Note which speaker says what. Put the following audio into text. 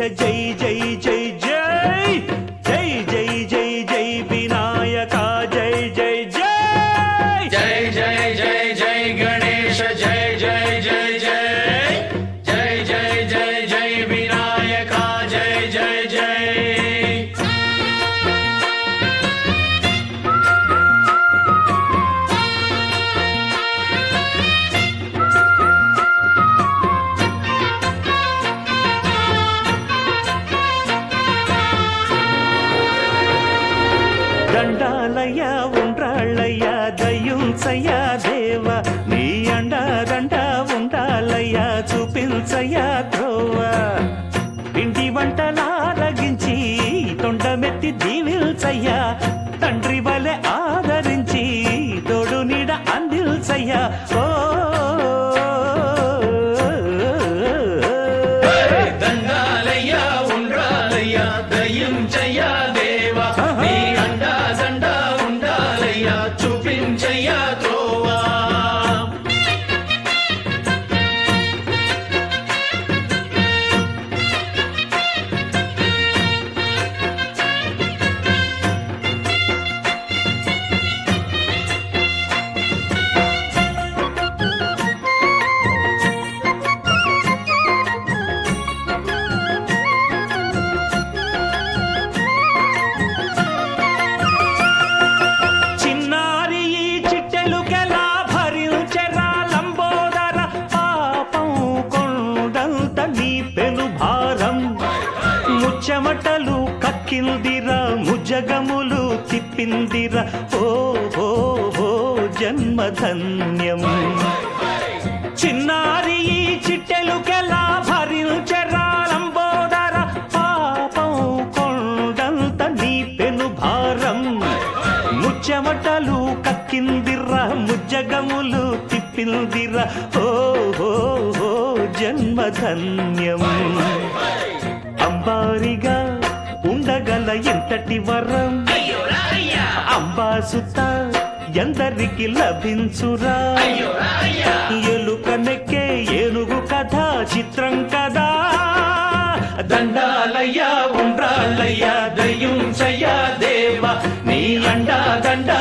Speaker 1: జై జై జై జై జై జై జై జై వినాయక జై జై జై
Speaker 2: జై జై జై జై గణేశ జై జై జై జై జై జై జై జై వినాయక జై జై జై
Speaker 1: దండాలయ్య ఉండ్రాళ్ళయ్య దయ్యుంచయ్య దేవ నీ అండదండ ఉండాలయ్య చూపించయ్య త్రోవ ఇంటి వంటలారగించి తొండమెత్తి దీవిల్చయ్య తండ్రి వలె ఆదరించి తోడు నీడ అందిల్చయ్య ఓ
Speaker 2: దండాలయ్య ఉండ్రాలయ్య దయ్యుంచయ్య దేవ నీ అండా దండ ఉండాలయ్య చూపించయ్య త్రోవా
Speaker 1: చిన్నారి ఈ చిట్టెలుకెలా భరించెరా లంబోదర పాపం కొండంత నీ పెను భారం ముచ్చమటలు కక్కిందిరా ముజగములు తిప్పిందిరా ఓ ఓ ఓ జన్మధన్యం చిన్నారి ఈ చిట్టెలుకెలా భరించెరా లంబోదర పాపం కొండంత నీ పెను భారం ముచ్చమటలు కక్కిందిరా ముజ్జగములు తిప్పిందిరా ఓ ఓ ఓ జన్మధన్యం అంబారిగా ఉండగల ఎంతటి వరం అంబాసుత ఎందరికి లభించురా ఎలుక నెక్కే ఏనుగు కథ చిత్రం కదా దండాలయ్య ఉండ్రాళ్ళయ్య దయ్యుంచయ్య దేవ నీ అండా దండ